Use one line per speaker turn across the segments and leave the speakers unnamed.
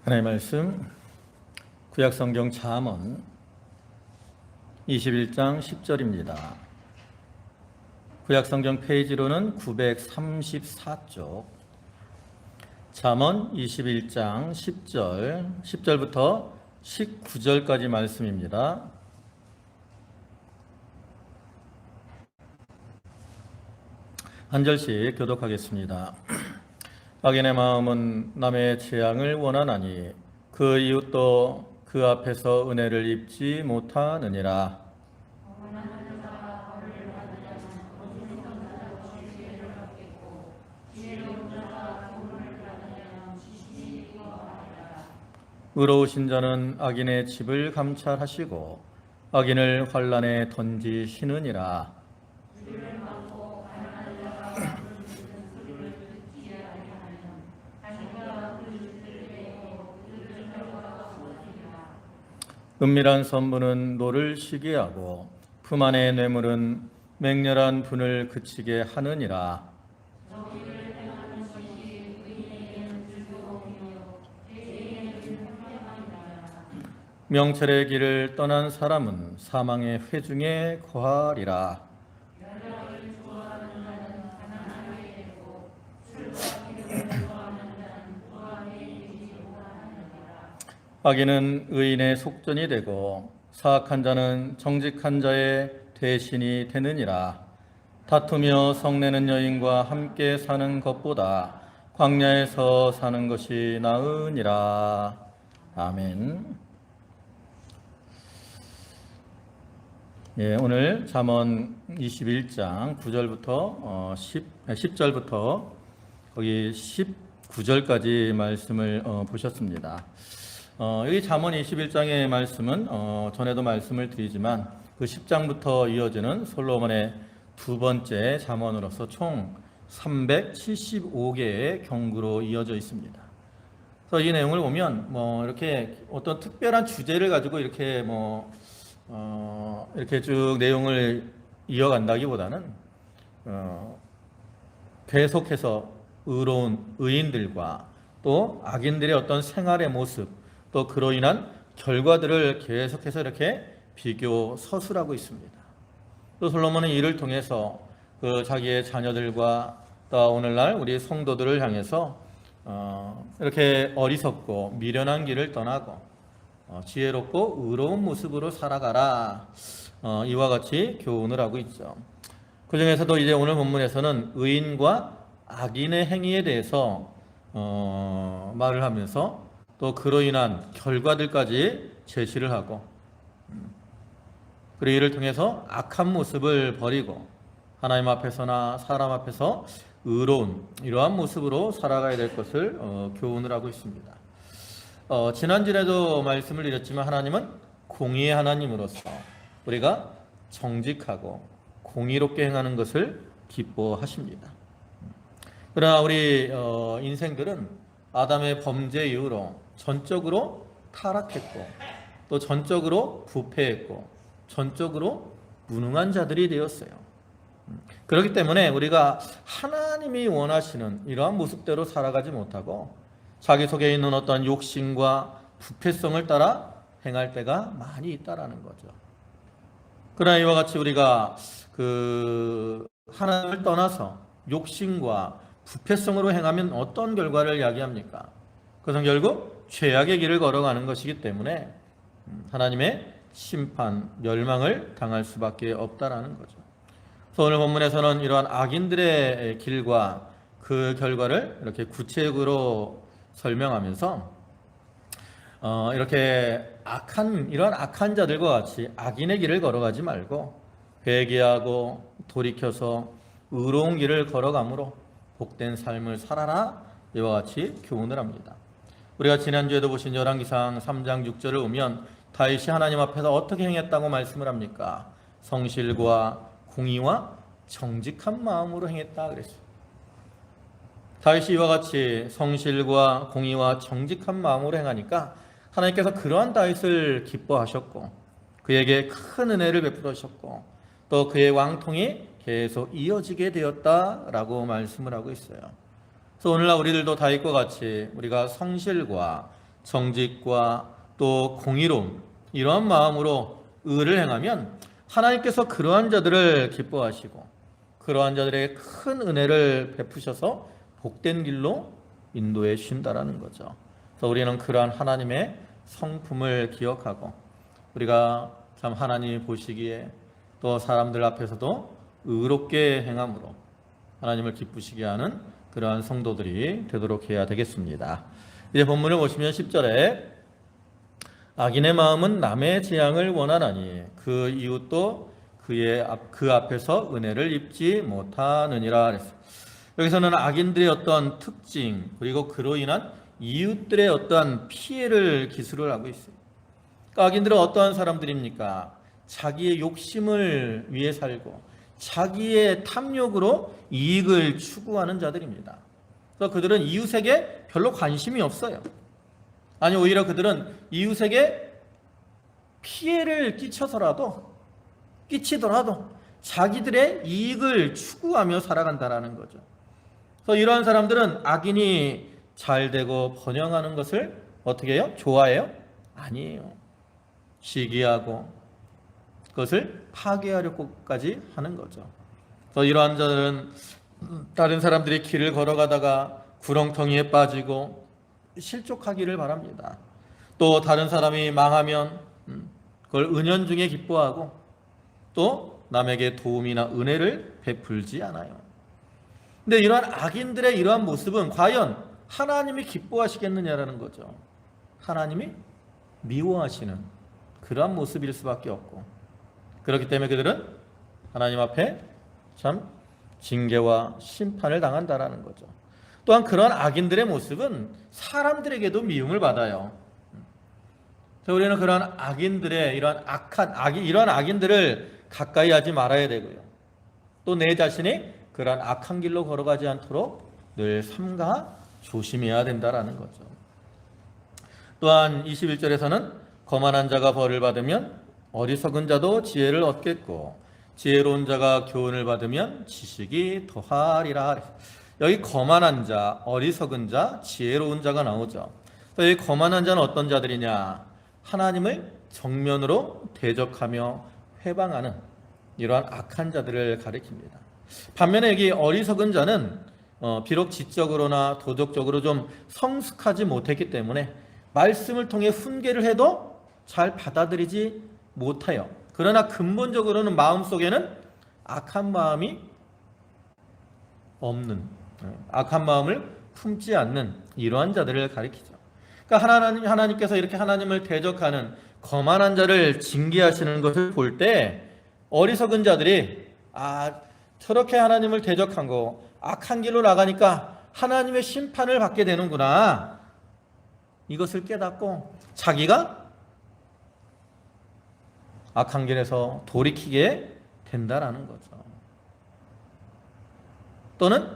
하나님의 말씀 구약성경 잠언 21장 10절입니다. 구약성경 페이지로는 934쪽 잠언 21장 10절부터 19절까지 말씀입니다. 한 절씩 교독하겠습니다. 악인의 마음은 남의 재앙을 원하나니 그 이웃도 그 앞에서 은혜를 입지 못하느니라. 의로우신 자는 악인의 집을 감찰하시고 악인을 환난에 던지시느니라. 은밀한 선물은 노를 쉬게 하고 품 안의 뇌물은 맹렬한 분을 그치게 하느니라. 명철의 길을 떠난 사람은 사망의 회중에 거하리라. 악인은 의인의 속전이 되고 사악한 자는 정직한 자의 대신이 되느니라. 다투며 성내는 여인과 함께 사는 것보다 광야에서 사는 것이 나으니라. 아멘. 예, 오늘 잠언 21장 9절부터 10절부터 거기 19절까지 말씀을 보셨습니다. 여기 잠언 21장의 말씀은 전에도 말씀을 드리지만 그 10장부터 이어지는 솔로몬의 두 번째 잠언으로서 총 375개의 경구로 이어져 있습니다. 그래서 이 내용을 보면 이렇게 어떤 특별한 주제를 가지고 이렇게 이렇게 쭉 내용을 이어간다기보다는 계속해서 의로운 의인들과 또 악인들의 어떤 생활의 모습 또 그로 인한 결과들을 계속해서 이렇게 비교 서술하고 있습니다. 또 솔로몬은 이를 통해서 그 자기의 자녀들과 또 오늘날 우리 성도들을 향해서 이렇게 어리석고 미련한 길을 떠나고 지혜롭고 의로운 모습으로 살아가라, 이와 같이 교훈을 하고 있죠. 그 중에서도 이제 오늘 본문에서는 의인과 악인의 행위에 대해서 말을 하면서 또 그로 인한 결과들까지 제시를 하고, 그리고 이를 통해서 악한 모습을 버리고 하나님 앞에서나 사람 앞에서 의로운 이러한 모습으로 살아가야 될 것을 교훈을 하고 있습니다. 지난주에도 말씀을 드렸지만 하나님은 공의의 하나님으로서 우리가 정직하고 공의롭게 행하는 것을 기뻐하십니다. 그러나 우리 인생들은 아담의 범죄 이후로 전적으로 타락했고 또 전적으로 부패했고 전적으로 무능한 자들이 되었어요. 그렇기 때문에 우리가 하나님이 원하시는 이러한 모습대로 살아가지 못하고 자기 속에 있는 어떤 욕심과 부패성을 따라 행할 때가 많이 있다라는 거죠. 그러나 이와 같이 우리가 하나님을 떠나서 욕심과 부패성으로 행하면 어떤 결과를 야기합니까? 그것은 결국 죄악의 길을 걸어가는 것이기 때문에 하나님의 심판, 멸망을 당할 수밖에 없다라는 거죠. 그래서 오늘 본문에서는 이러한 악인들의 길과 그 결과를 이렇게 구체적으로 설명하면서 이렇게 이러한 악한 자들과 같이 악인의 길을 걸어가지 말고 회개하고 돌이켜서 의로운 길을 걸어가므로 복된 삶을 살아라, 이와 같이 교훈을 합니다. 우리가 지난주에도 보신 열왕기상 3장 6절을 보면 다윗이 하나님 앞에서 어떻게 행했다고 말씀을 합니까? 성실과 공의와 정직한 마음으로 행했다 그랬어요. 다윗이 이와 같이 성실과 공의와 정직한 마음으로 행하니까 하나님께서 그러한 다윗을 기뻐하셨고 그에게 큰 은혜를 베풀으셨고 또 그의 왕통이 계속 이어지게 되었다라고 말씀을 하고 있어요. 그래서 오늘날 우리들도 다윗과 같이 우리가 성실과 정직과 또 공의로움 이러한 마음으로 의를 행하면 하나님께서 그러한 자들을 기뻐하시고 그러한 자들에게 큰 은혜를 베푸셔서 복된 길로 인도해 주신다라는 거죠. 그래서 우리는 그러한 하나님의 성품을 기억하고 우리가 참 하나님이 보시기에 또 사람들 앞에서도 의롭게 행함으로 하나님을 기쁘시게 하는 그러한 성도들이 되도록 해야 되겠습니다. 이제 본문을 보시면 10절에 악인의 마음은 남의 재앙을 원하나니 그 이웃도 그 앞에서 은혜를 입지 못하느니라. 여기서는 악인들의 어떤 특징 그리고 그로 인한 이웃들의 어떠한 피해를 기술을 하고 있어요. 그러니까 악인들은 어떠한 사람들입니까? 자기의 욕심을 위해 살고 자기의 탐욕으로 이익을 추구하는 자들입니다. 그래서 그들은 이웃에게 별로 관심이 없어요. 아니 오히려 그들은 이웃에게 피해를 끼치더라도 자기들의 이익을 추구하며 살아간다라는 거죠. 그래서 이러한 사람들은 악인이 잘 되고 번영하는 것을 어떻게 해요? 좋아해요? 아니에요. 시기하고 그것을 파괴하려고까지 하는 거죠. 그래서 이러한 자들은 다른 사람들이 길을 걸어가다가 구렁텅이에 빠지고 실족하기를 바랍니다. 또 다른 사람이 망하면 그걸 은연중에 기뻐하고 또 남에게 도움이나 은혜를 베풀지 않아요. 근데 이러한 악인들의 이러한 모습은 과연 하나님이 기뻐하시겠느냐라는 거죠. 하나님이 미워하시는 그러한 모습일 수밖에 없고 그렇기 때문에 그들은 하나님 앞에 참 징계와 심판을 당한다라는 거죠. 또한 그런 악인들의 모습은 사람들에게도 미움을 받아요. 그래서 우리는 그런 악인들의 이러한 이러한 악인들을 가까이 하지 말아야 되고요. 또 내 자신이 그러한 악한 길로 걸어가지 않도록 늘 삼가 조심해야 된다라는 거죠. 또한 21절에서는 거만한 자가 벌을 받으면 어리석은 자도 지혜를 얻겠고 지혜로운 자가 교훈을 받으면 지식이 더하리라. 여기 거만한 자, 어리석은 자, 지혜로운 자가 나오죠. 여기 거만한 자는 어떤 자들이냐? 하나님을 정면으로 대적하며 회방하는 이러한 악한 자들을 가리킵니다. 반면에 여기 어리석은 자는 비록 지적으로나 도덕적으로 좀 성숙하지 못했기 때문에 말씀을 통해 훈계를 해도 잘 받아들이지 못해요. 그러나 근본적으로는 마음속에는 악한 마음이 없는, 악한 마음을 품지 않는 이러한 자들을 가리키죠. 그러니까 하나님께서 이렇게 하나님을 대적하는 거만한 자를 징계하시는 것을 볼 때 어리석은 자들이 저렇게 하나님을 대적한 거 악한 길로 나가니까 하나님의 심판을 받게 되는구나. 이것을 깨닫고 자기가 악한 길에서 돌이키게 된다라는 거죠. 또는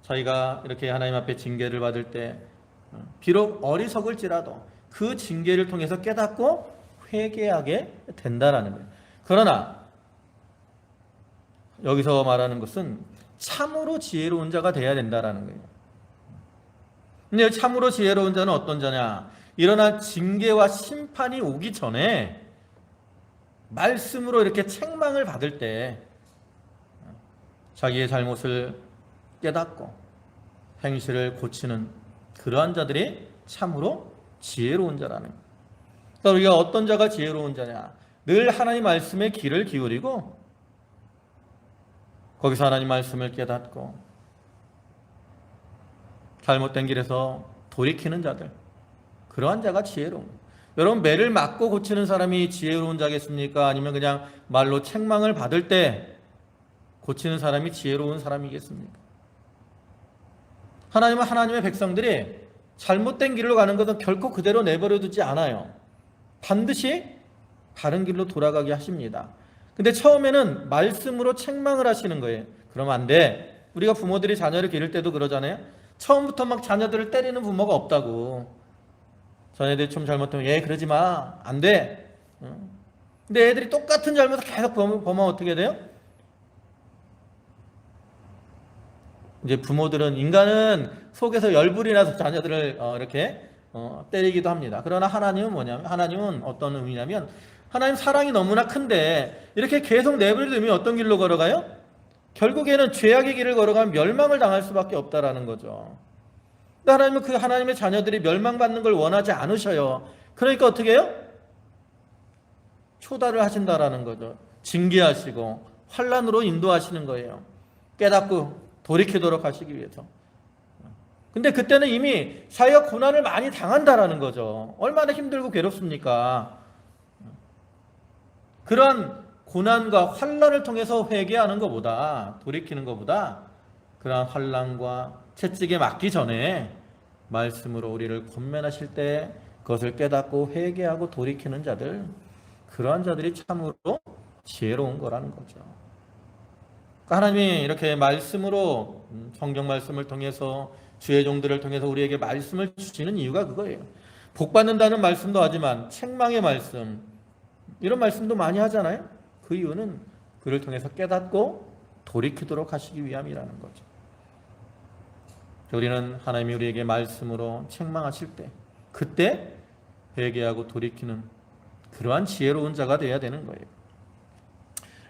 저희가 이렇게 하나님 앞에 징계를 받을 때 비록 어리석을지라도 그 징계를 통해서 깨닫고 회개하게 된다라는 거예요. 그러나 여기서 말하는 것은 참으로 지혜로운 자가 돼야 된다라는 거예요. 근데 참으로 지혜로운 자는 어떤 자냐? 일어난 징계와 심판이 오기 전에 말씀으로 이렇게 책망을 받을 때 자기의 잘못을 깨닫고 행실을 고치는 그러한 자들이 참으로 지혜로운 자라는 거예요. 그러니까 우리가 어떤 자가 지혜로운 자냐? 늘 하나님 말씀에 귀를 기울이고 거기서 하나님 말씀을 깨닫고 잘못된 길에서 돌이키는 자들, 그러한 자가 지혜로운 거예요. 여러분, 매를 맞고 고치는 사람이 지혜로운 자겠습니까? 아니면 그냥 말로 책망을 받을 때 고치는 사람이 지혜로운 사람이겠습니까? 하나님은 하나님의 백성들이 잘못된 길로 가는 것은 결코 그대로 내버려 두지 않아요. 반드시 다른 길로 돌아가게 하십니다. 근데 처음에는 말씀으로 책망을 하시는 거예요. 그러면 안 돼. 우리가 부모들이 자녀를 기를 때도 그러잖아요. 처음부터 막 자녀들을 때리는 부모가 없다고. 자녀들이 좀 잘못하면 그러지 마. 안 돼. 근데 애들이 똑같은 잘못을 계속 범하면 어떻게 돼요? 이제 부모들은 인간은 속에서 열불이 나서 자녀들을 이렇게 때리기도 합니다. 그러나 하나님은 뭐냐면, 하나님은 어떤 의미냐면, 하나님 사랑이 너무나 큰데 이렇게 계속 내버려두면 어떤 길로 걸어가요? 결국에는 죄악의 길을 걸어가면 멸망을 당할 수밖에 없다라는 거죠. 근데 하나님은 그 하나님의 자녀들이 멸망받는 걸 원하지 않으셔요. 그러니까 어떻게 해요? 초달을 하신다라는 거죠. 징계하시고 환난으로 인도하시는 거예요. 깨닫고 돌이키도록 하시기 위해서. 근데 그때는 이미 자기가 고난을 많이 당한다라는 거죠. 얼마나 힘들고 괴롭습니까? 그러한 고난과 환난을 통해서 회개하는 것보다, 돌이키는 것보다 그러한 환난과 채찍에 맞기 전에 말씀으로 우리를 권면하실 때 그것을 깨닫고 회개하고 돌이키는 자들, 그러한 자들이 참으로 지혜로운 거라는 거죠. 그러니까 하나님이 이렇게 말씀으로, 성경 말씀을 통해서, 주의 종들을 통해서 우리에게 말씀을 주시는 이유가 그거예요. 복받는다는 말씀도 하지만 책망의 말씀, 이런 말씀도 많이 하잖아요. 그 이유는 그를 통해서 깨닫고 돌이키도록 하시기 위함이라는 거죠. 우리는 하나님이 우리에게 말씀으로 책망하실 때, 그때 회개하고 돌이키는 그러한 지혜로운 자가 되어야 되는 거예요.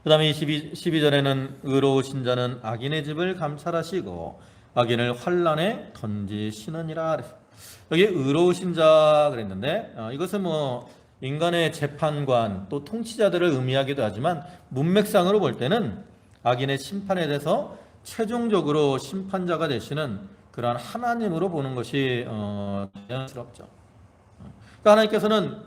그 다음에 12절에는 의로우신 자는 악인의 집을 감찰하시고 악인을 환난에 던지시느니라. 여기 의로우신 자 그랬는데, 이것은 뭐 인간의 재판관 또 통치자들을 의미하기도 하지만 문맥상으로 볼 때는 악인의 심판에 대해서 최종적으로 심판자가 되시는 그러한 하나님으로 보는 것이 자연스럽죠. 그러니까 하나님께서는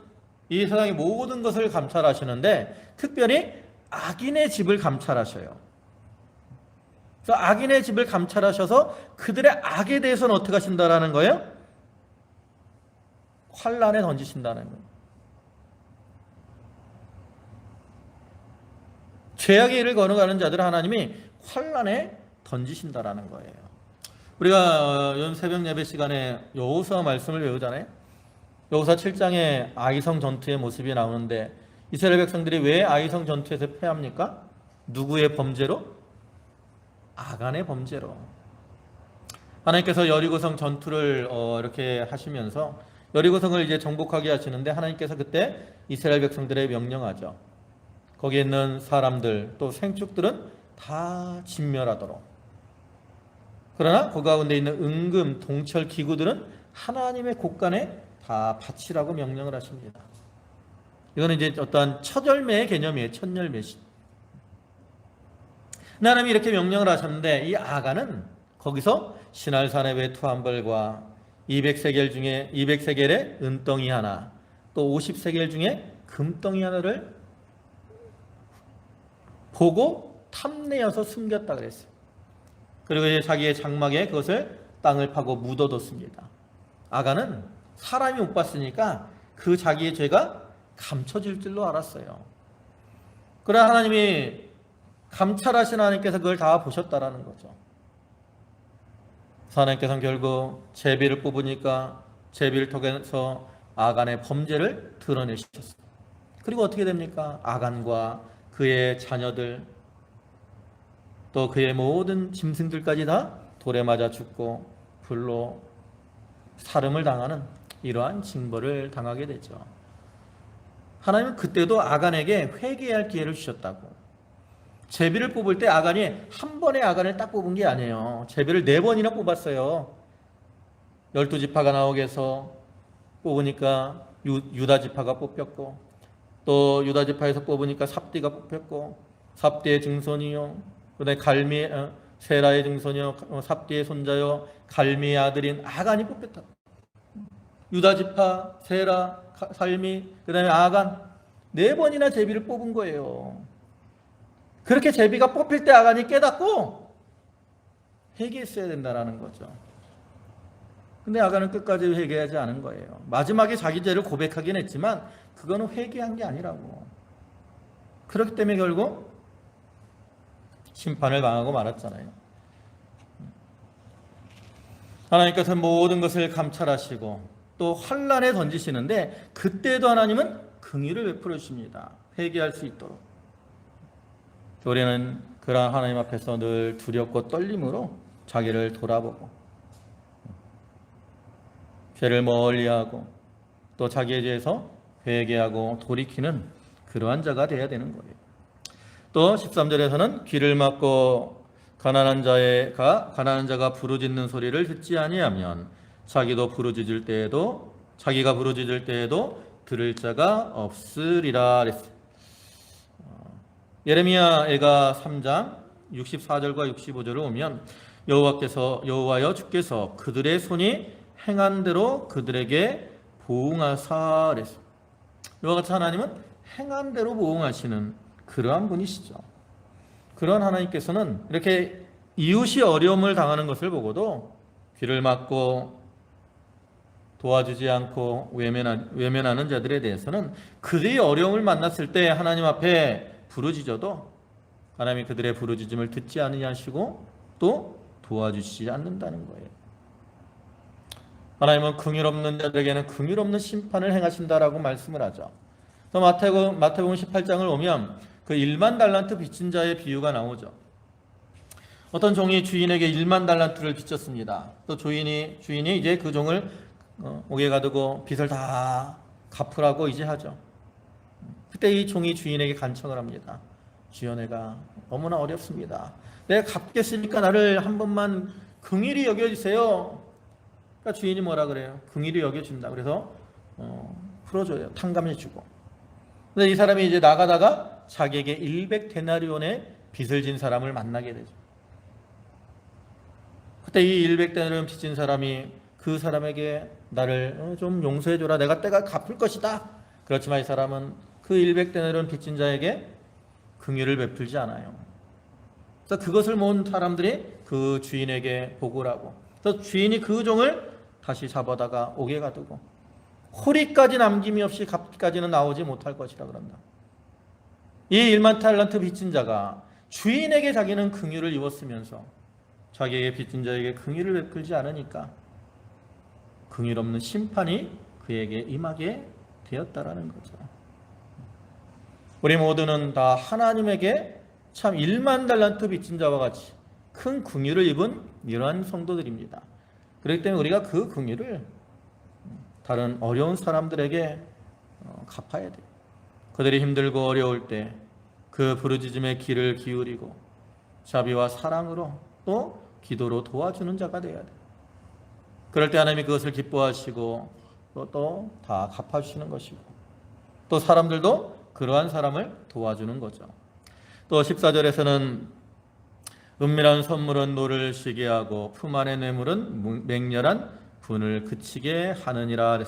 이 세상의 모든 것을 감찰하시는데 특별히 악인의 집을 감찰하셔요. 그래서 악인의 집을 감찰하셔서 그들의 악에 대해서는 어떻게 하신다라는 거예요? 환난에 던지신다는 거예요. 죄악의 일을 걸어가는 자들을 하나님이 환난에 던지신다라는 거예요. 우리가 요즘 새벽 예배 시간에 여호수아 말씀을 외우잖아요. 여호수아 7장에 아이성 전투의 모습이 나오는데 이스라엘 백성들이 왜 아이성 전투에서 패합니까? 누구의 범죄로? 아간의 범죄로. 하나님께서 여리고성 전투를 이렇게 하시면서 여리고성을 이제 정복하게 하시는데 하나님께서 그때 이스라엘 백성들에 명령하죠. 거기에 있는 사람들 또 생축들은 다 진멸하도록. 그러나 그 가운데 있는 은금, 동철 기구들은 하나님의 곳간에 다 바치라고 명령을 하십니다. 이거는 이제 어떠한 첫 열매의 개념이에요. 첫 열매시. 하나님이 이렇게 명령을 하셨는데 이 아간은 거기서 신할산의 외투 한 벌과 200세겔 중에 200세겔의 은덩이 하나, 또 50세겔 중에 금덩이 하나를 보고 탐내어서 숨겼다 그랬어요. 그리고 이제 자기의 장막에 그것을 땅을 파고 묻어뒀습니다. 아간은 사람이 못 봤으니까 그 자기의 죄가 감춰질 줄로 알았어요. 그러나 하나님이 감찰하신 하나님께서 그걸 다 보셨다라는 거죠. 하나님께서는 결국 제비를 뽑으니까 제비를 통해서 아간의 범죄를 드러내셨어요. 그리고 어떻게 됩니까? 아간과 그의 자녀들 또 그의 모든 짐승들까지 다 돌에 맞아 죽고 불로 살음을 당하는 이러한 징벌을 당하게 되죠. 하나님은 그때도 아간에게 회개할 기회를 주셨다고. 제비를 뽑을 때 아간이 한 번에 아간을 딱 뽑은 게 아니에요. 제비를 4번이나 뽑았어요. 12지파가 나오게 해서 뽑으니까 유다 지파가 뽑혔고 또 유다 지파에서 뽑으니까 삽디가 뽑혔고 삽디의 증손이요 그다음에 갈미 세라의 증손이요 삽디의 손자요 갈미의 아들인 아간이 뽑혔다. 유다 지파, 세라, 갈미, 그다음에 아간 4번이나 제비를 뽑은 거예요. 그렇게 제비가 뽑힐 때 아간이 깨닫고 회개했어야 된다라는 거죠. 근데 아간은 끝까지 회개하지 않은 거예요. 마지막에 자기 죄를 고백하긴 했지만 그거는 회개한 게 아니라고. 그렇기 때문에 결국 심판을 당하고 말았잖아요. 하나님께서 모든 것을 감찰하시고 또 환난에 던지시는데 그때도 하나님은 긍휼을 베풀어 주십니다. 회개할 수 있도록. 우리는 그러한 하나님 앞에서 늘 두렵고 떨림으로 자기를 돌아보고 죄를 멀리하고 또 자기에 대해서 회개하고 돌이키는 그러한 자가 되어야 되는 거예요. 또 13절에서는 귀를 막고 가난한 자가 부르짖는 소리를 듣지 아니하면 자기가 부르짖을 때에도 들을 자가 없으리라 그랬어요. 예레미야가 3장 64절과 65절을 보면 여호와여 주께서 그들의 손이 행한 대로 그들에게 보응하사 그랬어요. 이와 같이 하나님은 행한 대로 보응하시는 그러한 분이시죠. 그런 하나님께서는 이렇게 이웃이 어려움을 당하는 것을 보고도 귀를 막고 도와주지 않고 외면하는 자들에 대해서는 그들이 어려움을 만났을 때 하나님 앞에 부르짖어도 하나님이 그들의 부르짖음을 듣지 않으시고 또 도와주시지 않는다는 거예요. 하나님은 긍휼없는 자들에게는 긍휼없는 심판을 행하신다라고 말씀을 하죠. 또 마태복음 18장을 보면 그 1만 달란트 빚진 자의 비유가 나오죠. 어떤 종이 주인에게 1만 달란트를 빚졌습니다. 또 주인이 이제 그 종을 옥에 가두고 빚을 다 갚으라고 이제 하죠. 그때 이 종이 주인에게 간청을 합니다. 주여, 내가 너무나 어렵습니다. 내가 갚겠으니까 나를 한 번만 긍휼히 여겨주세요. 그러니까 주인이 뭐라 그래요? 긍휼히 여겨준다. 그래서 풀어줘요. 탕감해주고. 근데 이 사람이 이제 나가다가 자기에게 100데나리온의 빚을 진 사람을 만나게 되죠. 그때 이 100데나리온 빚진 사람이 그 사람에게 나를 좀 용서해줘라. 내가 때가 갚을 것이다. 그렇지만 이 사람은 그 100데나리온 빚진 자에게 긍휼을 베풀지 않아요. 그래서 그것을 모은 사람들이 그 주인에게 보고를 하고, 그래서 주인이 그 종을 다시 잡아다가 옥에 가두고 호리까지 남김이 없이 갚기까지는 나오지 못할 것이라 그런다. 이 1만 달란트 빚진 자가 주인에게 자기는 긍휼을 입었으면서 자기에게 빚진 자에게 긍휼을 베풀지 않으니까 긍휼 없는 심판이 그에게 임하게 되었다라는 거죠. 우리 모두는 다 하나님에게 참 1만 달란트 빚진 자와 같이 큰 긍휼을 입은 이러한 성도들입니다. 그렇기 때문에 우리가 그 긍휼을 다른 어려운 사람들에게 갚아야 돼요. 그들이 힘들고 어려울 때 그 부르짖음의 귀를 기울이고 자비와 사랑으로 또 기도로 도와주는 자가 되어야 돼요. 그럴 때 하나님이 그것을 기뻐하시고 또 다 갚아주시는 것이고, 또 사람들도 그러한 사람을 도와주는 거죠. 또 14절에서는 은밀한 선물은 노를 쉬게 하고 품 안의 뇌물은 맹렬한 분을 그치게 하느니라.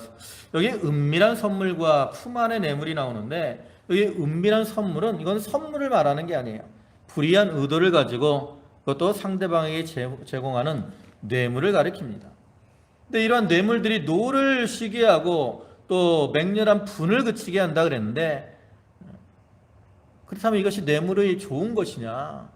여기 은밀한 선물과 품 안의 뇌물이 나오는데, 여기 은밀한 선물은 이건 선물을 말하는 게 아니에요. 불의한 의도를 가지고 그것도 상대방에게 제공하는 뇌물을 가리킵니다. 근데 이러한 뇌물들이 노를 쉬게 하고 또 맹렬한 분을 그치게 한다 그랬는데, 그렇다면 이것이 뇌물의 좋은 것이냐?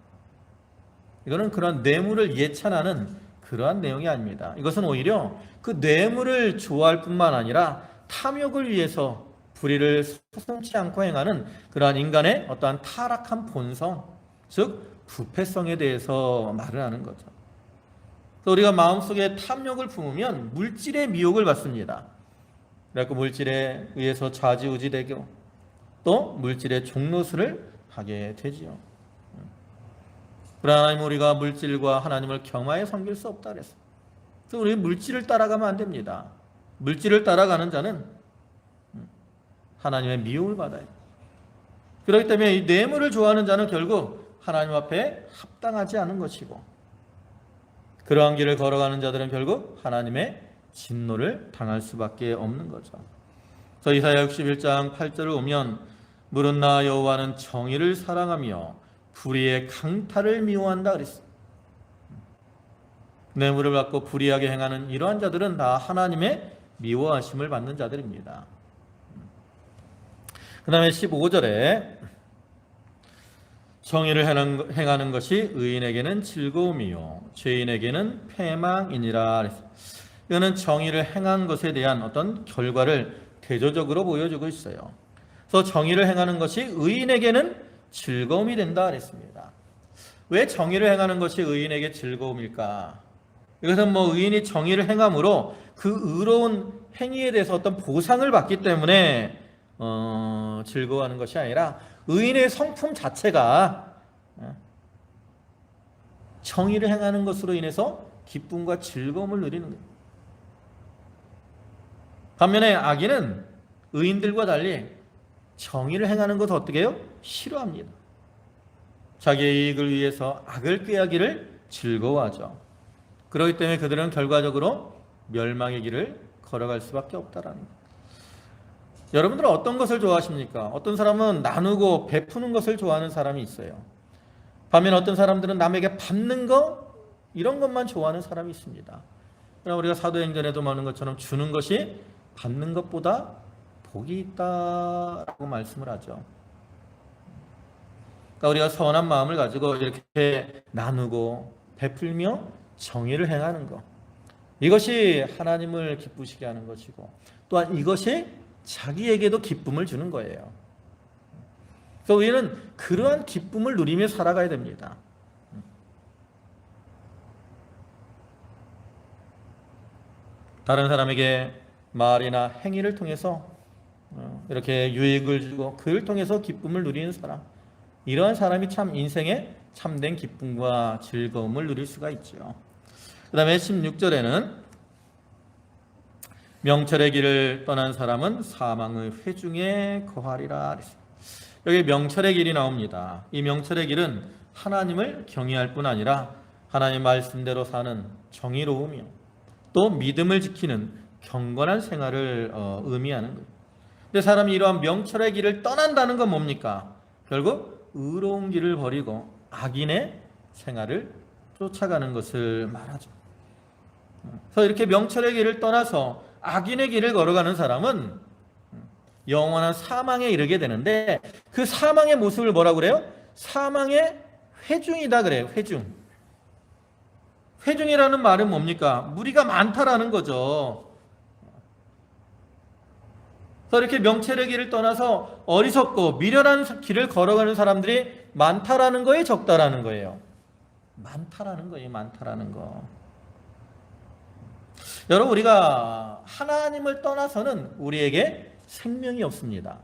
이거는 그런 뇌물을 예찬하는 그러한 내용이 아닙니다. 이것은 오히려 그 뇌물을 좋아할 뿐만 아니라 탐욕을 위해서 불의를 서슴지 않고 행하는 그러한 인간의 어떠한 타락한 본성, 즉 부패성에 대해서 말을 하는 거죠. 그래서 우리가 마음속에 탐욕을 품으면 물질의 미혹을 받습니다. 그래서 물질에 의해서 좌지우지되고 또 물질의 종노릇을 하게 되지요. 그러나 하나님, 우리가 물질과 하나님을 겸하여 섬길 수 없다 그랬어요. 그래서 우리 물질을 따라가면 안 됩니다. 물질을 따라가는 자는 하나님의 미움을 받아요. 그렇기 때문에 이 뇌물을 좋아하는 자는 결국 하나님 앞에 합당하지 않은 것이고, 그러한 길을 걸어가는 자들은 결국 하나님의 진노를 당할 수밖에 없는 거죠. 그래서 이사야 61장 8절을 보면 물은 나 여호와는 정의를 사랑하며 불의의 강탈을 미워한다 그랬어요. 뇌물을 받고 불의하게 행하는 이러한 자들은 다 하나님의 미워하심을 받는 자들입니다. 그 다음에 15절에 정의를 행하는 것이 의인에게는 즐거움이요 죄인에게는 패망이니라. 이거는 정의를 행한 것에 대한 어떤 결과를 대조적으로 보여주고 있어요. 그래서 정의를 행하는 것이 의인에게는 즐거움이 된다 그랬습니다. 왜 정의를 행하는 것이 의인에게 즐거움일까? 이것은 의인이 정의를 행함으로 그 의로운 행위에 대해서 어떤 보상을 받기 때문에 즐거워하는 것이 아니라 의인의 성품 자체가 정의를 행하는 것으로 인해서 기쁨과 즐거움을 누리는 거예요. 반면에 악인은 의인들과 달리 정의를 행하는 것을 어떻게 해요? 싫어합니다. 자기의 이익을 위해서 악을 꾀하기를 즐거워하죠. 그렇기 때문에 그들은 결과적으로 멸망의 길을 걸어갈 수밖에 없다라는 거예요. 여러분들은 어떤 것을 좋아하십니까? 어떤 사람은 나누고 베푸는 것을 좋아하는 사람이 있어요. 반면 어떤 사람들은 남에게 받는 것, 이런 것만 좋아하는 사람이 있습니다. 그러나 우리가 사도행전에도 말하는 것처럼 주는 것이 받는 것보다 복이 있다라고 말씀을 하죠. 그러니까 우리가 선한 마음을 가지고 이렇게 나누고 베풀며 정의를 행하는 것, 이것이 하나님을 기쁘시게 하는 것이고 또한 이것이 자기에게도 기쁨을 주는 거예요. 그래서 우리는 그러한 기쁨을 누리며 살아가야 됩니다. 다른 사람에게 말이나 행위를 통해서 이렇게 유익을 주고 그를 통해서 기쁨을 누리는 사람, 이러한 사람이 참 인생의 참된 기쁨과 즐거움을 누릴 수가 있죠. 그 다음에 16절에는 명철의 길을 떠난 사람은 사망의 회중에 거하리라. 여기 명철의 길이 나옵니다. 이 명철의 길은 하나님을 경외할 뿐 아니라 하나님 말씀대로 사는 정의로우며 또 믿음을 지키는 경건한 생활을 의미하는 거예요. 근데 사람이 이러한 명철의 길을 떠난다는 건 뭡니까? 결국 의로운 길을 버리고 악인의 생활을 쫓아가는 것을 말하죠. 그래서 이렇게 명철의 길을 떠나서 악인의 길을 걸어가는 사람은 영원한 사망에 이르게 되는데, 그 사망의 모습을 뭐라고 그래요? 사망의 회중이다 그래요. 회중. 회중이라는 말은 뭡니까? 무리가 많다라는 거죠. 그래서 이렇게 명철의 길을 떠나서 어리석고 미련한 길을 걸어가는 사람들이 많다라는 거에 적다라는 거예요. 많다라는 거예요. 많다라는 거. 여러분, 우리가 하나님을 떠나서는 우리에게 생명이 없습니다.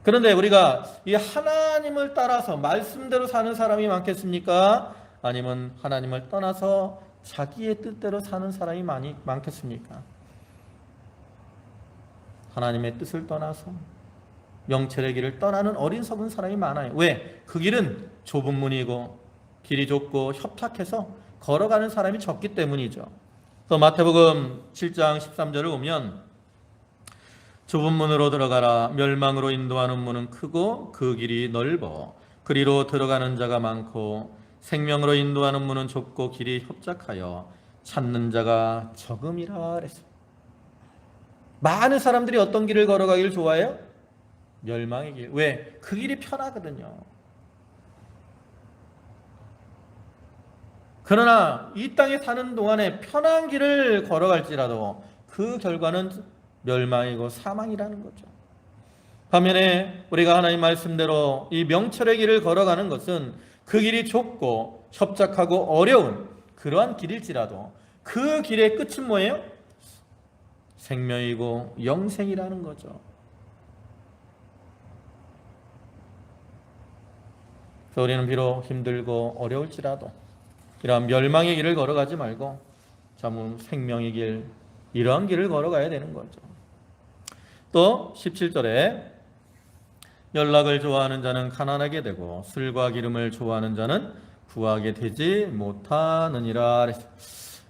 그런데 우리가 이 하나님을 따라서 말씀대로 사는 사람이 많겠습니까? 아니면 하나님을 떠나서 자기의 뜻대로 사는 사람이 많겠습니까? 하나님의 뜻을 떠나서 명철의 길을 떠나는 어리석은 사람이 많아요. 왜? 그 길은 좁은 문이고 길이 좁고 협착해서 걸어가는 사람이 적기 때문이죠. 또 마태복음 7장 13절을 보면 좁은 문으로 들어가라. 멸망으로 인도하는 문은 크고 그 길이 넓어 그리로 들어가는 자가 많고 생명으로 인도하는 문은 좁고 길이 협착하여 찾는 자가 적음이라 그랬어요. 많은 사람들이 어떤 길을 걸어가기를 좋아해요? 멸망의 길. 왜? 그 길이 편하거든요. 그러나 이 땅에 사는 동안에 편한 길을 걸어갈지라도 그 결과는 멸망이고 사망이라는 거죠. 반면에 우리가 하나님 말씀대로 이 명철의 길을 걸어가는 것은 그 길이 좁고 협착하고 어려운 그러한 길일지라도 그 길의 끝은 뭐예요? 생명이고 영생이라는 거죠. 그래서 우리는 비록 힘들고 어려울지라도 이러한 멸망의 길을 걸어가지 말고 참 생명의 길, 이러한 길을 걸어가야 되는 거죠. 또 17절에 연락을 좋아하는 자는 가난하게 되고 술과 기름을 좋아하는 자는 부하게 되지 못하느니라.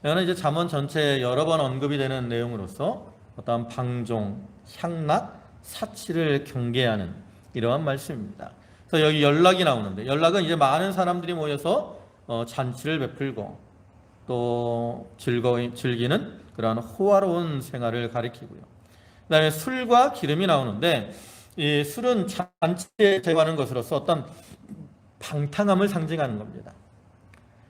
이거는 이제 잠언 전체에 여러 번 언급이 되는 내용으로서 어떠한 방종, 향락, 사치를 경계하는 이러한 말씀입니다. 그래서 여기 연락이 나오는데, 연락은 이제 많은 사람들이 모여서 잔치를 베풀고 또 즐기는 그러한 호화로운 생활을 가리키고요. 그 다음에 술과 기름이 나오는데, 이 술은 잔치에 제공하는 것으로서 어떤 방탕함을 상징하는 겁니다.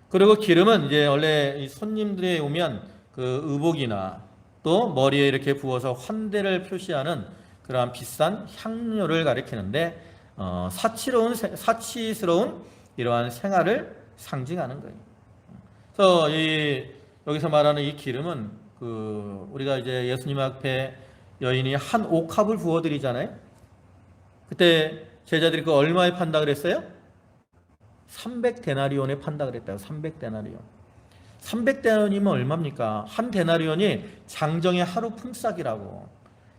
그리고 기름은 이제 원래 이 손님들이 오면 그 의복이나 또 머리에 이렇게 부어서 환대를 표시하는 그러한 비싼 향료를 가리키는데, 사치스러운 이러한 생활을 상징하는 거예요. 그래서 여기서 말하는 이 기름은 우리가 이제 예수님 앞에 여인이 한 옥합을 부어드리잖아요. 그때 제자들이 그 얼마에 판다 그랬어요? 300데나리온에 판다 그랬다요. 300데나리온. 300데나리온이면 얼마입니까? 한 데나리온이 장정의 하루 품삯이라고.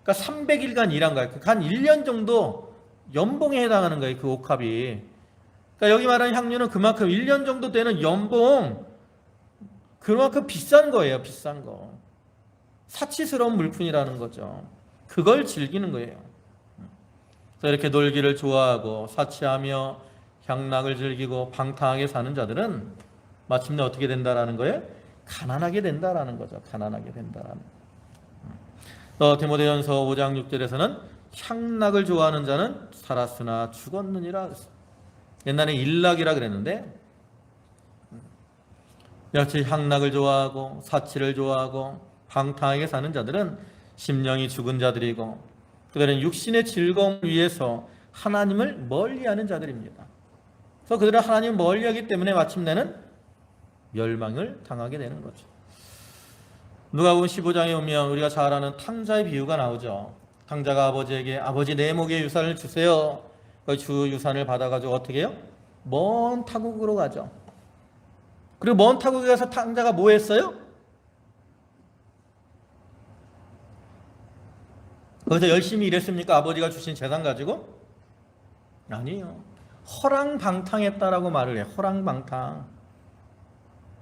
그러니까 300일간 일한 거예요. 한 1년 정도 연봉에 해당하는 거예요. 그 옥합이. 그러니까 여기 말하는 향료는 그만큼 1년 정도 되는 연봉, 그만큼 비싼 거예요. 비싼 거. 사치스러운 물품이라는 거죠. 그걸 즐기는 거예요. 그래서 이렇게 놀기를 좋아하고 사치하며 향락을 즐기고 방탕하게 사는 자들은 마침내 어떻게 된다라는 거예요? 가난하게 된다라는 거죠. 가난하게 된다라는. 디모데전서 5장 6절에서는 향락을 좋아하는 자는 살았으나 죽었느니라. 옛날에 일락이라 그랬는데, 역시 향락을 좋아하고 사치를 좋아하고 방탕하게 사는 자들은 심령이 죽은 자들이고, 그들은 육신의 즐거움을 위해서 하나님을 멀리하는 자들입니다. 그래서 그들은 하나님을 멀리하기 때문에 마침내는 멸망을 당하게 되는 거죠. 누가복음 15장에 오면 우리가 잘 아는 탕자의 비유가 나오죠. 탕자가 아버지에게 아버지 내 목에 유산을 주세요. 그 주 유산을 받아가지고 어떻게 해요? 먼 타국으로 가죠. 그리고 먼 타국에 가서 탕자가 뭐 했어요? 거기서 열심히 일했습니까? 아버지가 주신 재산 가지고? 아니에요. 허랑방탕했다라고 말을 해요. 허랑방탕.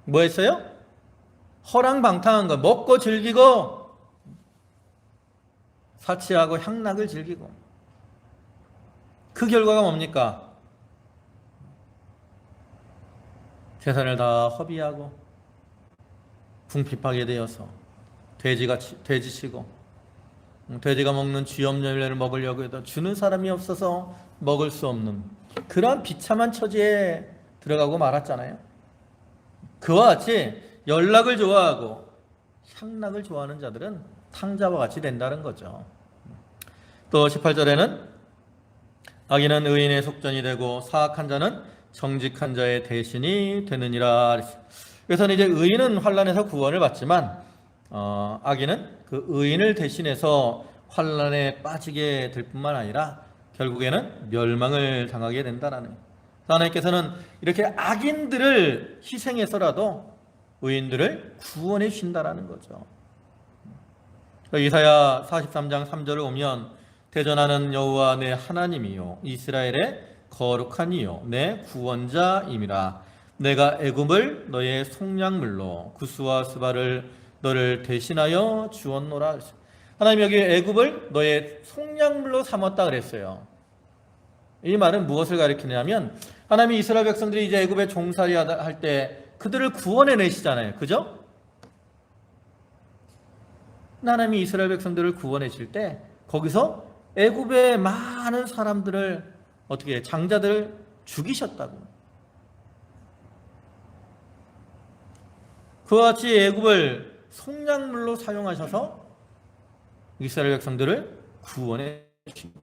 뭐 했어요? 허랑방탕한 거. 먹고 즐기고 사치하고 향락을 즐기고. 그 결과가 뭡니까? 재산을 다 허비하고 궁핍하게 되어서 돼지치고 돼지가 먹는 쥐염 열매를 먹으려고 해도 주는 사람이 없어서 먹을 수 없는 그러한 비참한 처지에 들어가고 말았잖아요. 그와 같이 연락을 좋아하고 향락을 좋아하는 자들은 탕자와 같이 된다는 거죠. 또 18절에는 악인은 의인의 속전이 되고 사악한 자는 정직한 자의 대신이 되느니라. 그래서 이제 의인은 환난에서 구원을 받지만 악인은 그 의인을 대신해서 환난에 빠지게 될 뿐만 아니라 결국에는 멸망을 당하게 된다라는. 하나님께서는 이렇게 악인들을 희생해서라도 의인들을 구원해 주신다라는 거죠. 이사야 43장 3절을 보면 대전하는 여호와 내 하나님이요 이스라엘의 거룩한 이요 내 구원자임이라. 내가 애굽을 너의 속량물로 구스와 스바를 너를 대신하여 주었노라. 하나님 여기 애굽을 너의 속량물로 삼았다 그랬어요. 이 말은 무엇을 가리키냐면 하나님이 이스라엘 백성들이 이제 애굽에 종살이 할 때 그들을 구원해 내시잖아요. 그죠? 하나님이 이스라엘 백성들을 구원해 줄 때 거기서 애굽의 많은 사람들을 어떻게 장자들을 죽이셨다고. 그와 같이 애굽을 속량물로 사용하셔서 이스라엘 백성들을 구원해 주십니다.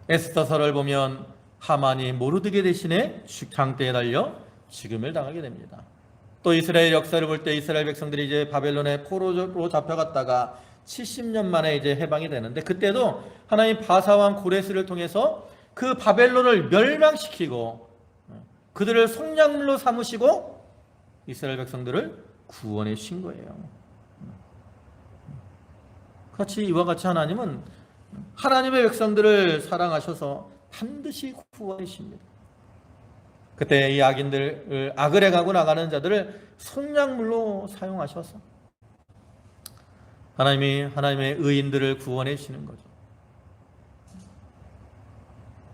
에스더서를 보면 하만이 모르드게 대신에 장대에 달려 죽음을 당하게 됩니다. 또 이스라엘 역사를 볼 때 이스라엘 백성들이 이제 바벨론의 포로로 잡혀갔다가 70년 만에 이제 해방이 되는데 그때도 하나님 바사왕 고레스를 통해서 그 바벨론을 멸망시키고 그들을 속량물로 삼으시고 이스라엘 백성들을 구원해 주신 거예요. 같이 이와 같이 하나님은 하나님의 백성들을 사랑하셔서 반드시 구원해 주십니다. 그때 이 악인들, 악을 행하고 나가는 자들을 속량물로 사용하셔서 하나님의 의인들을 구원해 주시는 거죠.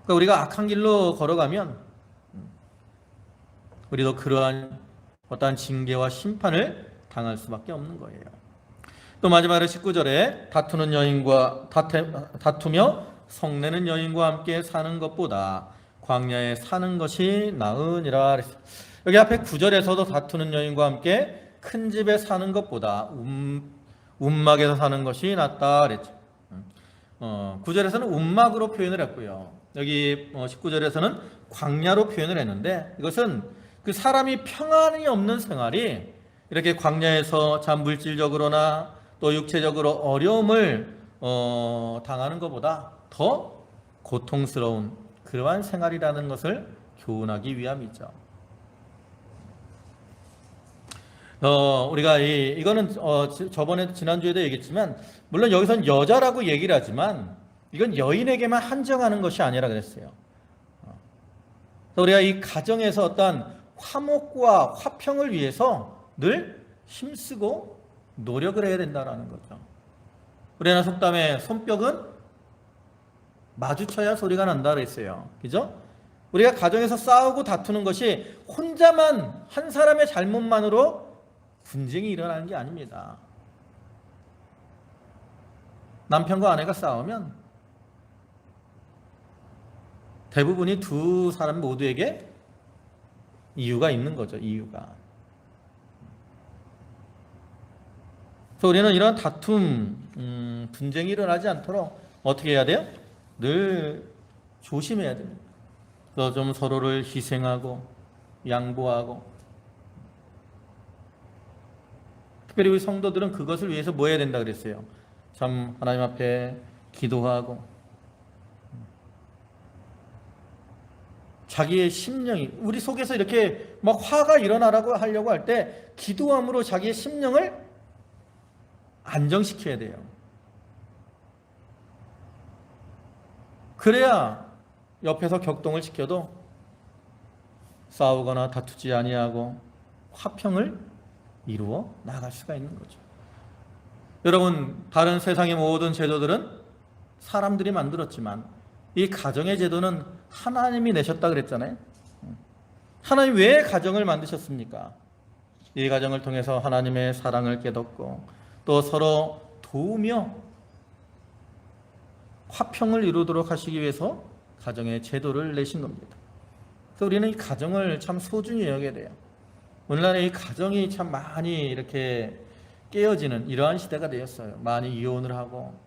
그러니까 우리가 악한 길로 걸어가면 우리도 그러한 어떠한 징계와 심판을 당할 수밖에 없는 거예요. 또 마지막으로 19절에 다투는 여인과 다투며 성내는 여인과 함께 사는 것보다 광야에 사는 것이 나으니라. 여기 앞에 9절에서도 다투는 여인과 함께 큰 집에 사는 것보다 움막에서 사는 것이 낫다 그랬죠. 9절에서는 움막으로 표현을 했고요. 여기 19절에서는 광야로 표현을 했는데 이것은 그 사람이 평안이 없는 생활이 이렇게 광야에서 참 물질적으로나 또 육체적으로 어려움을 당하는 것보다 더 고통스러운 그러한 생활이라는 것을 교훈하기 위함이죠. 우리가 이거는 저번에 지난주에도 얘기했지만 물론 여기서는 여자라고 얘기를 하지만 이건 여인에게만 한정하는 것이 아니라 그랬어요. 우리가 이 가정에서 어떤 화목과 화평을 위해서 늘 힘쓰고 노력을 해야 된다는 거죠. 우리나라 속담에 손뼉은 마주쳐야 소리가 난다 그랬어요. 그죠? 우리가 가정에서 싸우고 다투는 것이 혼자만 한 사람의 잘못만으로 분쟁이 일어나는 게 아닙니다. 남편과 아내가 싸우면 대부분이 두 사람 모두에게 이유가 있는 거죠. 이유가. 그래서 우리는 이런 다툼, 분쟁이 일어나지 않도록 어떻게 해야 돼요? 늘 조심해야 됩니다. 그래서 좀 서로를 희생하고 양보하고, 특별히 우리 성도들은 그것을 위해서 뭐 해야 된다 그랬어요? 참 하나님 앞에 기도하고 자기의 심령이 우리 속에서 이렇게 막 화가 일어나라고 하려고 할 때 기도함으로 자기의 심령을 안정시켜야 돼요. 그래야 옆에서 격동을 시켜도 싸우거나 다투지 아니하고 화평을 이루어 나갈 수가 있는 거죠. 여러분, 다른 세상의 모든 제도들은 사람들이 만들었지만 이 가정의 제도는 하나님이 내셨다 그랬잖아요. 하나님 왜 가정을 만드셨습니까? 이 가정을 통해서 하나님의 사랑을 깨닫고 또 서로 도우며 화평을 이루도록 하시기 위해서 가정의 제도를 내신 겁니다. 그래서 우리는 이 가정을 참 소중히 여겨야 돼요. 오늘날에 이 가정이 참 많이 이렇게 깨어지는 이러한 시대가 되었어요. 많이 이혼을 하고.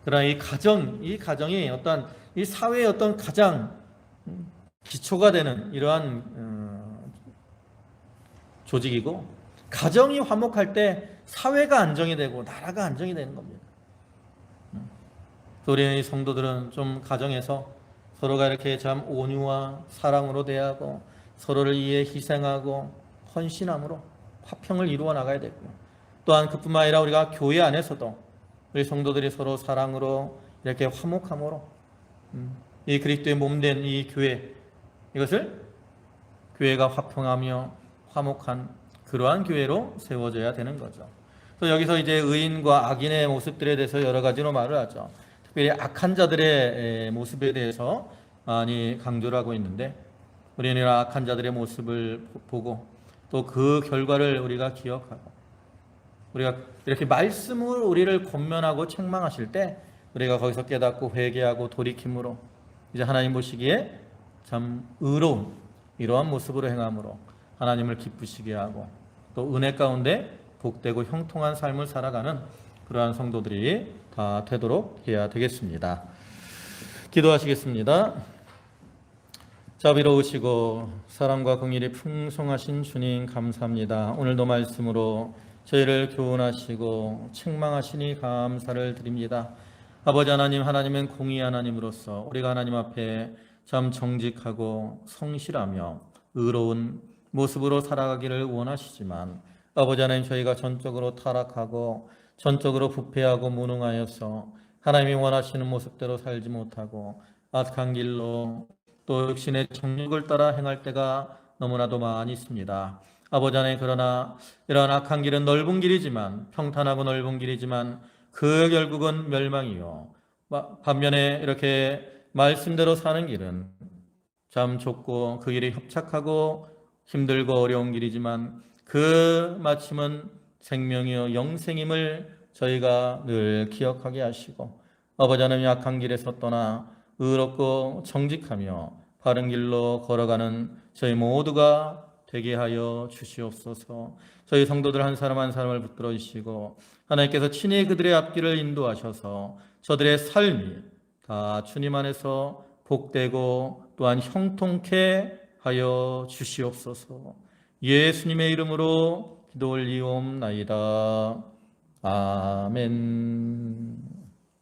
그러나 이 가정이 어떤 이 사회의 어떤 가장 기초가 되는 이러한 조직이고, 가정이 화목할 때 사회가 안정이 되고 나라가 안정이 되는 겁니다. 우리 성도들은 좀 가정에서 서로가 이렇게 참 온유와 사랑으로 대하고 서로를 위해 희생하고 헌신함으로 화평을 이루어 나가야 되고요. 또한 그뿐만 아니라 우리가 교회 안에서도 우리 성도들이 서로 사랑으로 이렇게 화목함으로 이 그리스도의 몸된 이 교회, 이것을 교회가 화평하며 화목한 그러한 교회로 세워져야 되는 거죠. 또 여기서 이제 의인과 악인의 모습들에 대해서 여러 가지로 말을 하죠. 특별히 악한 자들의 모습에 대해서 많이 강조를 하고 있는데, 우리는 악한 자들의 모습을 보고 또 그 결과를 우리가 기억하고, 우리가 이렇게 말씀으로 우리를 권면하고 책망하실 때 우리가 거기서 깨닫고 회개하고 돌이킴으로 이제 하나님 보시기에 참 의로운 이러한 모습으로 행함으로 하나님을 기쁘시게 하고 또 은혜 가운데 복되고 형통한 삶을 살아가는 그러한 성도들이 다 되도록 해야 되겠습니다. 기도하시겠습니다. 자비로우시고 사랑과 긍휼이 풍성하신 주님 감사합니다. 오늘도 말씀으로 저희를 교훈하시고 책망하시니 감사를 드립니다. 아버지 하나님, 하나님은 공의 하나님으로서 우리가 하나님 앞에 참 정직하고 성실하며 의로운 모습으로 살아가기를 원하시지만, 아버지 하나님, 저희가 전적으로 타락하고 전적으로 부패하고 무능하여서 하나님이 원하시는 모습대로 살지 못하고 악한 길로 또 육신의 정욕을 따라 행할 때가 너무나도 많이 있습니다. 아버지 하나님, 그러나 이러한 악한 길은 넓은 길이지만, 평탄하고 넓은 길이지만 그 결국은 멸망이요, 반면에 이렇게 말씀대로 사는 길은 참 좁고 그 길이 협착하고 힘들고 어려운 길이지만 그 마침은 생명이요 영생임을 저희가 늘 기억하게 하시고, 아버지 하나님, 악한 길에서 떠나 의롭고 정직하며 바른 길로 걸어가는 저희 모두가 되게 하여 주시옵소서. 저희 성도들 한 사람 한 사람을 붙들어 주시고 하나님께서 친히 그들의 앞길을 인도하셔서 저들의 삶이 다 주님 안에서 복되고 또한 형통케 하여 주시옵소서. 예수님의 이름으로 기도 올리옵나이다. 아멘.